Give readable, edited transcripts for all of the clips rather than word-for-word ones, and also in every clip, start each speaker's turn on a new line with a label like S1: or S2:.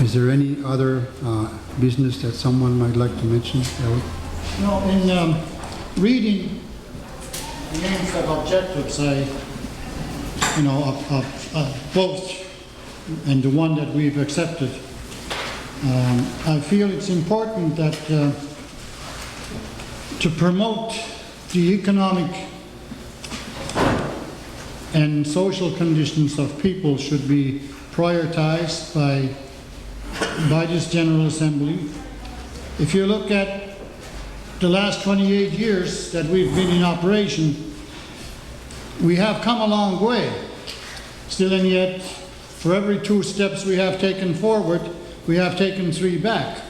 S1: Is there any other business that someone might like to mention? Eric?
S2: No, in reading the names of objectives, of both and the one that we've accepted, I feel it's important that to promote the economic and social conditions of people should be prioritized by this General Assembly. If you look at the last 28 years that we've been in operation, we have come a long way. Still and yet, for every 2 steps we have taken forward, we have taken 3 back.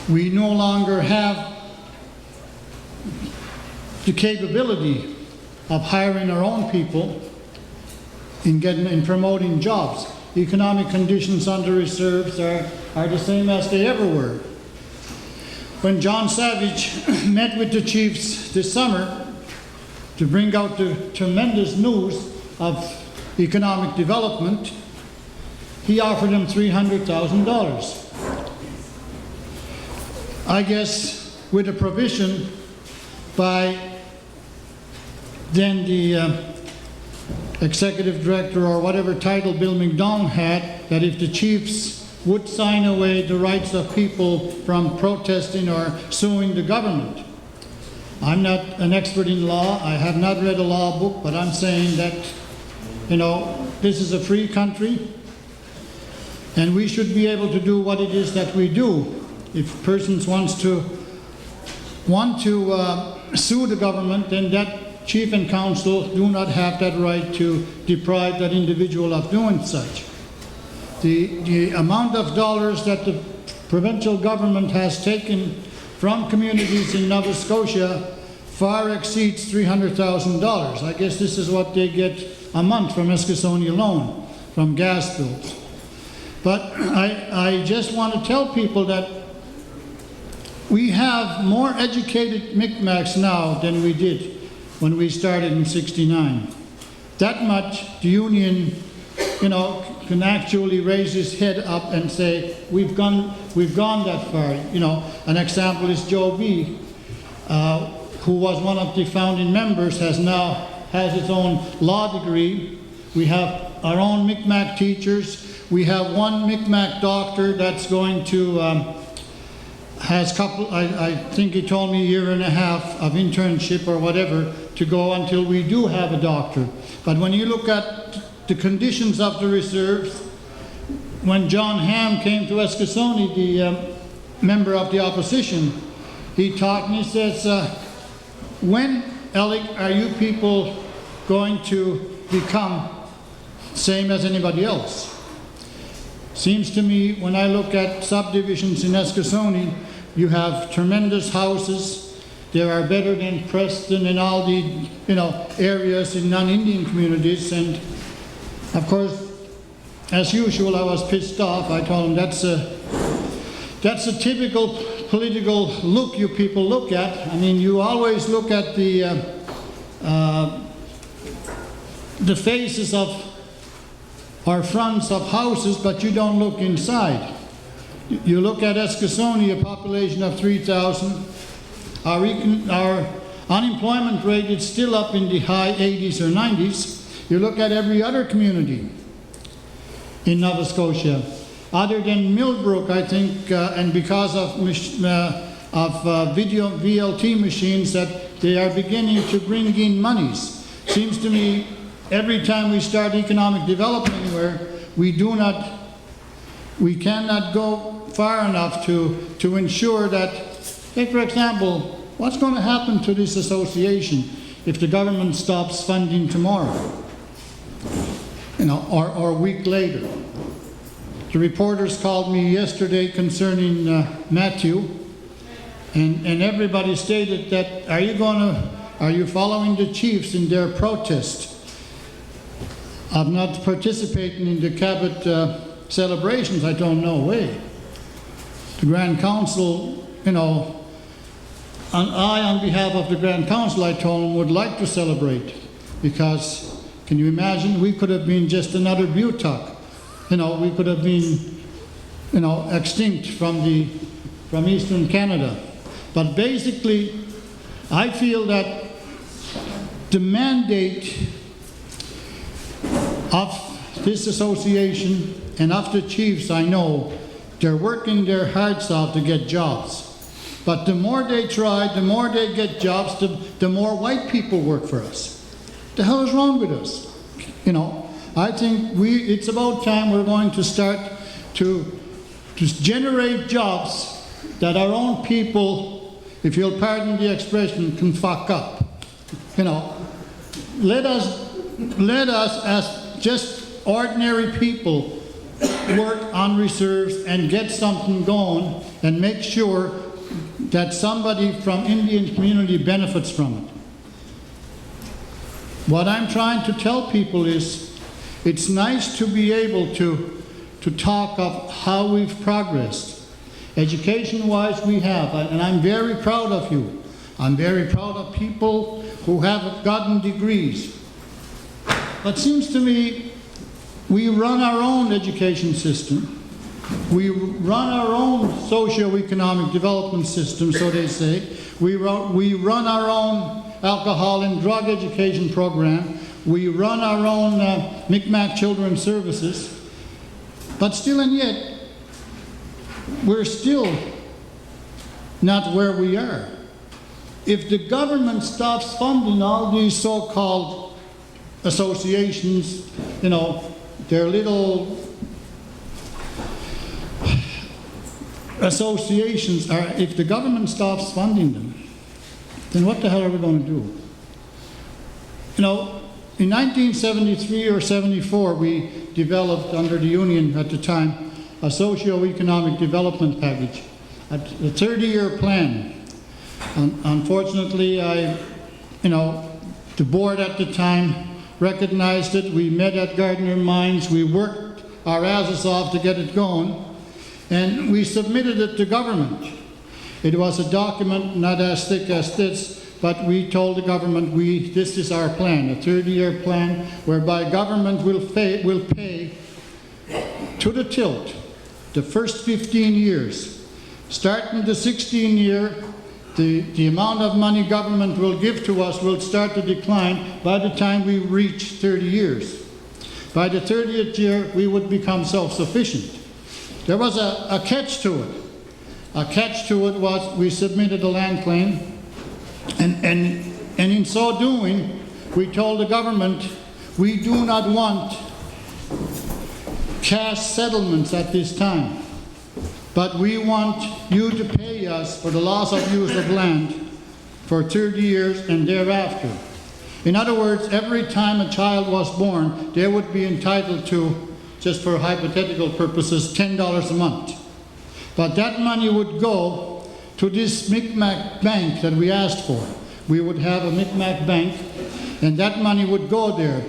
S2: We no longer have the capability of hiring our own people in promoting jobs. Economic conditions under reserves are the same as they ever were. When John Savage met with the chiefs this summer to bring out the tremendous news of economic development, he offered them $300,000. I guess with a provision by then the executive director or whatever title Bill McDonald had, that if the chiefs would sign away the rights of people from protesting or suing the government. I'm not an expert in law, I have not read a law book, but I'm saying that, this is a free country and we should be able to do what it is that we do. If persons want to sue the government, then that chief and council do not have that right to deprive that individual of doing such. The amount of dollars that the provincial government has taken from communities in Nova Scotia far exceeds $300,000. I guess this is what they get a month from Eskasoni alone, from gas bills. But I just want to tell people that we have more educated Mi'kmaqs now than we did when we started in '69. That much the union, can actually raise his head up and say, we've gone that far. An example is Joe B., who was one of the founding members, has his own law degree. We have our own Mi'kmaq teachers. We have one Mi'kmaq doctor that's going to has I think he told me 1.5 years of internship or whatever to go until we do have a doctor. But when you look at the conditions of the reserves, when John Ham came to Eskasoni, the member of the opposition, he talked and he says, when, Alec, are you people going to become same as anybody else? Seems to me, when I look at subdivisions in Eskasoni, you have tremendous houses. They are better than Preston and all the areas in non-Indian communities. And of course, as usual, I was pissed off. I told him that's a typical political look you people look at. I mean, you always look at the faces of or fronts of houses, but you don't look inside. You look at Eskasoni, a population of 3,000. Our unemployment rate is still up in the high 80s or 90s. You look at every other community in Nova Scotia, other than Millbrook, I think, and because of video VLT machines, that they are beginning to bring in monies. Seems to me every time we start economic development anywhere, we cannot go far enough to ensure that, take for example, what's going to happen to this association if the government stops funding tomorrow, or a week later? The reporters called me yesterday concerning Matthew, and everybody stated that, are you following the chiefs in their protest of not participating in the Cabot celebrations? I don't know, way. The Grand Council, on behalf of the Grand Council, I told them, would like to celebrate, because, can you imagine, we could have been just another Butuck. We could have been extinct from Eastern Canada. But basically, I feel that the mandate of this association and of the chiefs, I know, they're working their hearts out to get jobs. But the more they try, the more they get jobs, the more white people work for us. The hell is wrong with us? I think it's about time we're going to start to generate jobs that our own people, if you'll pardon the expression, can fuck up. Let us as just ordinary people work on reserves and get something going and make sure that somebody from Indian community benefits from it. What I'm trying to tell people is it's nice to be able to talk of how we've progressed. Education-wise, we have, and I'm very proud of you. I'm very proud of people who have gotten degrees. But it seems to me we run our own education system. We run our own socio-economic development system, so they say. We run our own alcohol and drug education program. We run our own Mi'kmaq Children's Services. But still and yet, we're still not where we are. If the government stops funding all these so-called associations, their little associations, if the government stops funding them, then what the hell are we going to do? In 1973 or 74, we developed, under the union at the time, a socio-economic development package, a 30-year plan. Unfortunately, the board at the time recognized it. We met at Gardner Mines. We worked our asses off to get it going, and we submitted it to government. It was a document not as thick as this, but we told the government, this is our plan, a 30-year plan whereby government will pay to the tilt the first 15 years. Starting the 16th year, the amount of money government will give to us will start to decline by the time we reach 30 years. By the 30th year, we would become self-sufficient. There was a catch to it. A catch to it was we submitted a land claim, and in so doing, we told the government, we do not want cash settlements at this time, but we want you to pay us for the loss of use of land for 30 years and thereafter. In other words, every time a child was born, they would be entitled to, just for hypothetical purposes, $10 a month. But that money would go to this Mi'kmaq bank that we asked for. We would have a Mi'kmaq bank, and that money would go there.